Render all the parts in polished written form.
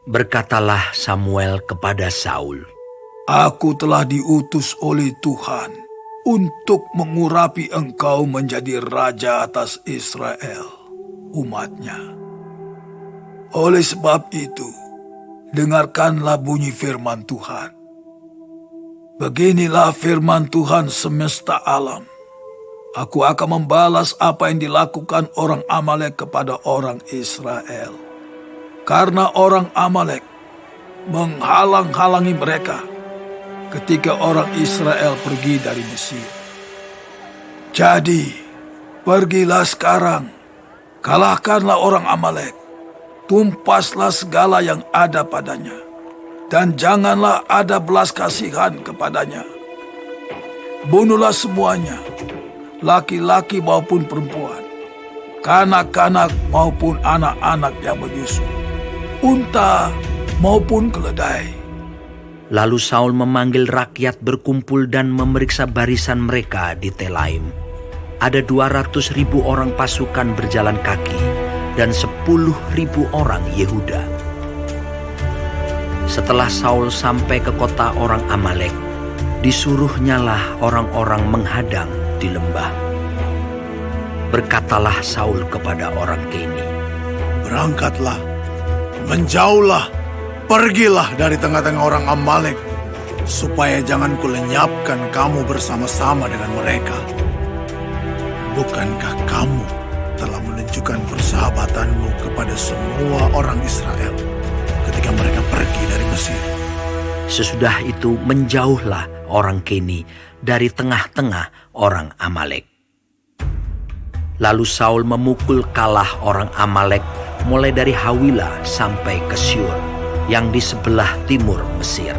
Berkatalah Samuel kepada Saul, Aku telah diutus oleh Tuhan untuk mengurapi engkau menjadi raja atas Israel, umatnya. Oleh sebab itu, dengarkanlah bunyi firman Tuhan. Beginilah firman Tuhan semesta alam. Aku akan membalas apa yang dilakukan orang Amalek kepada orang Israel. Karena orang Amalek menghalang-halangi mereka ketika orang Israel pergi dari Mesir. Jadi, pergilah sekarang, kalahkanlah orang Amalek, tumpaslah segala yang ada padanya, dan janganlah ada belas kasihan kepadanya. Bunuhlah semuanya, laki-laki maupun perempuan, kanak-kanak maupun anak-anak yang menyusu, unta maupun keledai. Lalu Saul memanggil rakyat berkumpul dan memeriksa barisan mereka di Telaim. Ada 200.000 orang pasukan berjalan kaki dan 10.000 orang Yehuda. Setelah Saul sampai ke kota orang Amalek, disuruhnyalah orang-orang menghadang di lembah. Berkatalah Saul kepada orang Keni, Berangkatlah, menjauhlah, pergilah dari tengah-tengah orang Amalek, supaya jangan kulenyapkan kamu bersama-sama dengan mereka. Bukankah kamu telah menunjukkan persahabatanmu kepada semua orang Israel ketika mereka pergi dari Mesir? Sesudah itu menjauhlah orang Keni dari tengah-tengah orang Amalek. Lalu Saul memukul kalah orang Amalek mulai dari Hawila sampai ke Syur yang di sebelah timur Mesir.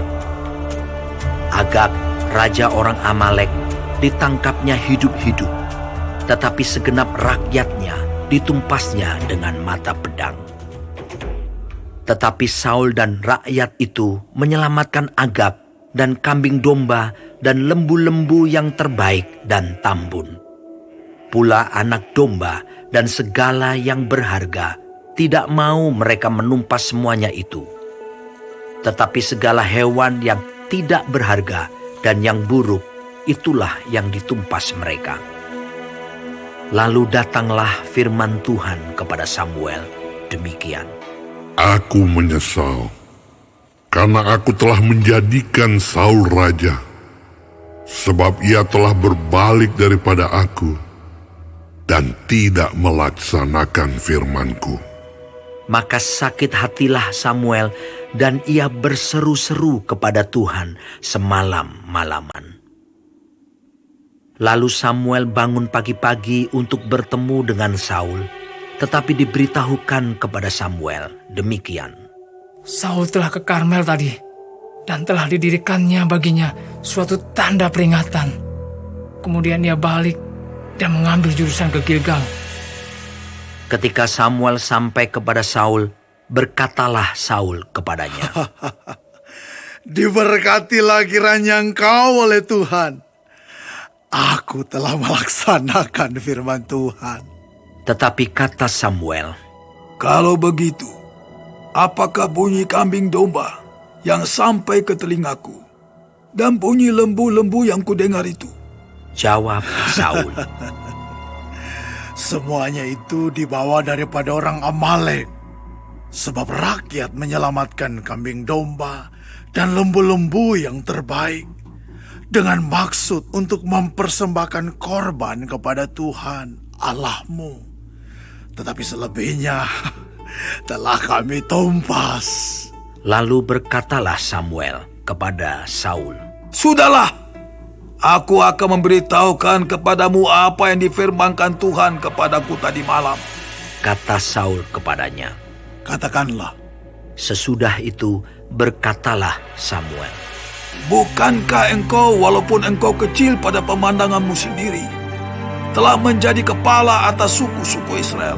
Agag, raja orang Amalek, ditangkapnya hidup-hidup, tetapi segenap rakyatnya ditumpasnya dengan mata pedang. Tetapi Saul dan rakyat itu menyelamatkan Agag dan kambing domba dan lembu-lembu yang terbaik dan tambun. Pula anak domba dan segala yang berharga, tidak mau mereka menumpas semuanya itu. Tetapi segala hewan yang tidak berharga dan yang buruk, itulah yang ditumpas mereka. Lalu datanglah firman Tuhan kepada Samuel demikian. Aku menyesal, karena aku telah menjadikan Saul raja, sebab ia telah berbalik daripada aku dan tidak melaksanakan firman-Ku. Maka sakit hatilah Samuel dan ia berseru-seru kepada Tuhan semalam-malaman. Lalu Samuel bangun pagi-pagi untuk bertemu dengan Saul, tetapi diberitahukan kepada Samuel demikian. Saul telah ke Karmel tadi, dan telah didirikannya baginya suatu tanda peringatan. Kemudian ia balik dan mengambil jurusan ke Gilgal. Ketika Samuel sampai kepada Saul, berkatalah Saul kepadanya, Diberkatilah kiranya engkau oleh Tuhan. Aku telah melaksanakan firman Tuhan. Tetapi kata Samuel, Kalau begitu, apakah bunyi kambing domba yang sampai ke telingaku dan bunyi lembu-lembu yang kudengar itu? Jawab Saul, Semuanya itu dibawa daripada orang Amalek, sebab rakyat menyelamatkan kambing domba dan lembu-lembu yang terbaik dengan maksud untuk mempersembahkan korban kepada Tuhan Allahmu. Tetapi selebihnya telah kami tumpas. Lalu berkatalah Samuel kepada Saul, Sudahlah, aku akan memberitahukan kepadamu apa yang difirmankan Tuhan kepadaku tadi malam. kata Saul kepadanya. Katakanlah, Sesudah itu berkatalah Samuel, Bukankah engkau walaupun engkau kecil pada pemandanganmu sendiri, telah menjadi kepala atas suku-suku Israel?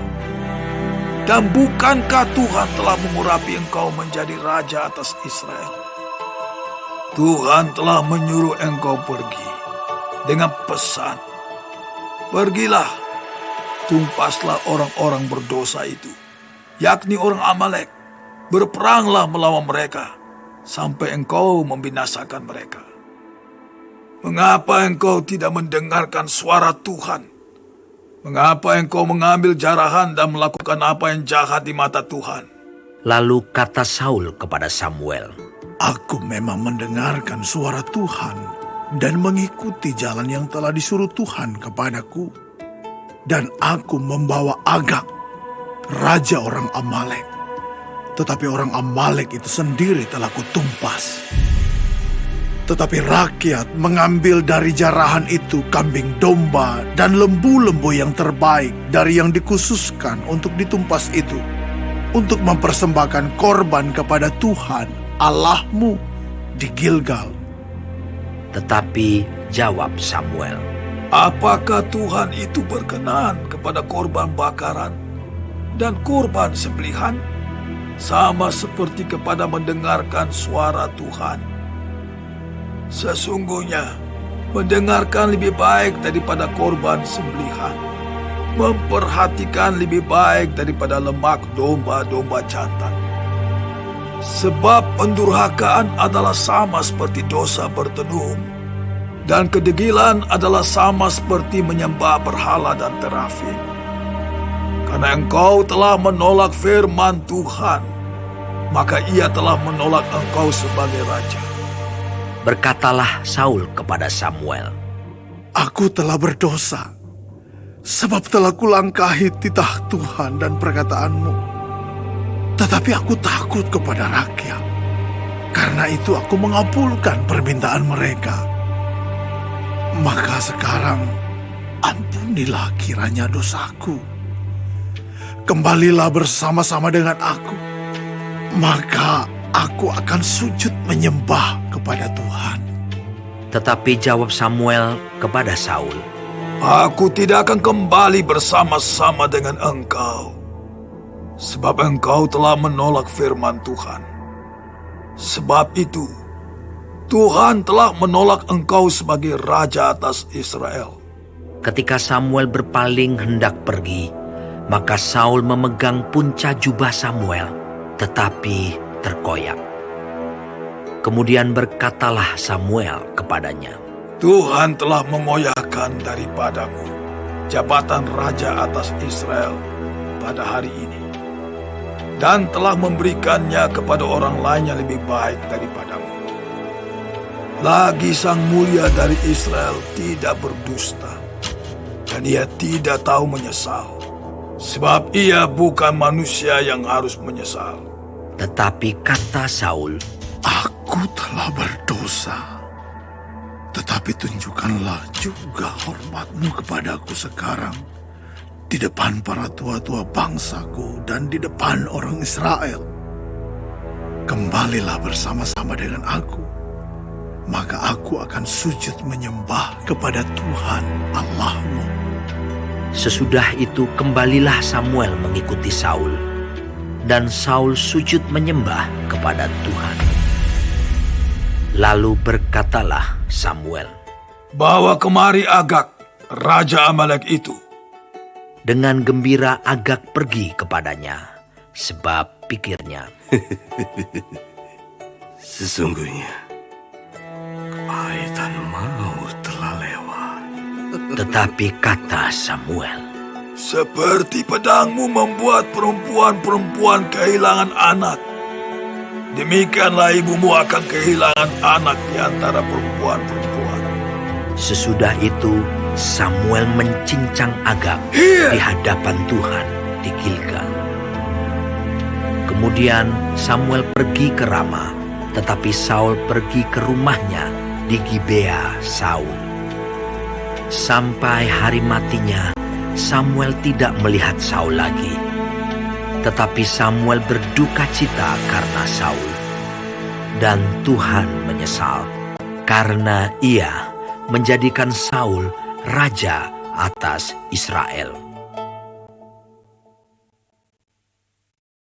Dan bukankah Tuhan telah mengurapi engkau menjadi raja atas Israel? Tuhan telah menyuruh engkau pergi dengan pesan, Pergilah, tumpaslah orang-orang berdosa itu, yakni orang Amalek, berperanglah melawan mereka, sampai engkau membinasakan mereka. Mengapa engkau tidak mendengarkan suara Tuhan? Mengapa engkau mengambil jarahan dan melakukan apa yang jahat di mata Tuhan? Lalu kata Saul kepada Samuel, Aku memang mendengarkan suara Tuhan dan mengikuti jalan yang telah disuruh Tuhan kepadaku. Dan aku membawa Agag, raja orang Amalek. Tetapi orang Amalek itu sendiri telah kutumpas. Tetapi rakyat mengambil dari jarahan itu kambing domba dan lembu-lembu yang terbaik dari yang dikhususkan untuk ditumpas itu, untuk mempersembahkan korban kepada Tuhan Allahmu di Gilgal. tetapi jawab Samuel, Apakah Tuhan itu berkenan kepada korban bakaran dan korban sembelihan, sama seperti kepada mendengarkan suara Tuhan? Sesungguhnya, mendengarkan lebih baik daripada korban sembelihan, memperhatikan lebih baik daripada lemak domba-domba jantan. Sebab pendurhakaan adalah sama seperti dosa bertenung, dan kedegilan adalah sama seperti menyembah berhala dan terafim. Karena engkau telah menolak firman Tuhan, maka ia telah menolak engkau sebagai raja. berkatalah Saul kepada Samuel, Aku telah berdosa, sebab telah kulangkahi titah Tuhan dan perkataanmu. Tetapi aku takut kepada rakyat, karena itu aku mengabulkan permintaan mereka. Maka sekarang ampunilah kiranya dosaku. Kembalilah bersama-sama dengan aku, maka aku akan sujud menyembah kepada Tuhan. tetapi jawab Samuel kepada Saul, Aku tidak akan kembali bersama-sama dengan engkau, sebab engkau telah menolak firman Tuhan. Sebab itu, Tuhan telah menolak engkau sebagai raja atas Israel. Ketika Samuel berpaling hendak pergi, maka Saul memegang punca jubah Samuel, tetapi terkoyak. Kemudian berkatalah Samuel kepadanya, Tuhan telah mengoyakkan daripadamu jabatan raja atas Israel pada hari ini, dan telah memberikannya kepada orang lain yang lebih baik daripadamu. Lagi sang mulia dari Israel tidak berdusta, dan ia tidak tahu menyesal, sebab ia bukan manusia yang harus menyesal. tetapi kata Saul, Aku telah berdosa, tetapi tunjukkanlah juga hormatmu kepadaku sekarang di depan para tua-tua bangsaku dan di depan orang Israel. Kembalilah bersama-sama dengan aku, maka aku akan sujud menyembah kepada Tuhan Allahmu. Sesudah itu kembalilah Samuel mengikuti Saul, dan Saul sujud menyembah kepada Tuhan. Lalu berkatalah Samuel, Bawa kemari Agag, raja Amalek itu. dengan gembira Agag pergi kepadanya, sebab pikirnya, Sesungguhnya, kepahitan maut telah lewat. tetapi kata Samuel, Seperti pedangmu membuat perempuan-perempuan kehilangan anak, demikianlah ibumu akan kehilangan anak di antara perempuan-perempuan. Sesudah itu Samuel mencincang Agag Iya. di hadapan Tuhan di Gilgal. Kemudian Samuel pergi ke Rama, tetapi Saul pergi ke rumahnya di Gibea Saul. Sampai hari matinya, Samuel tidak melihat Saul lagi. Tetapi Samuel berduka cita karena Saul. Dan Tuhan menyesal karena ia menjadikan Saul raja atas Israel.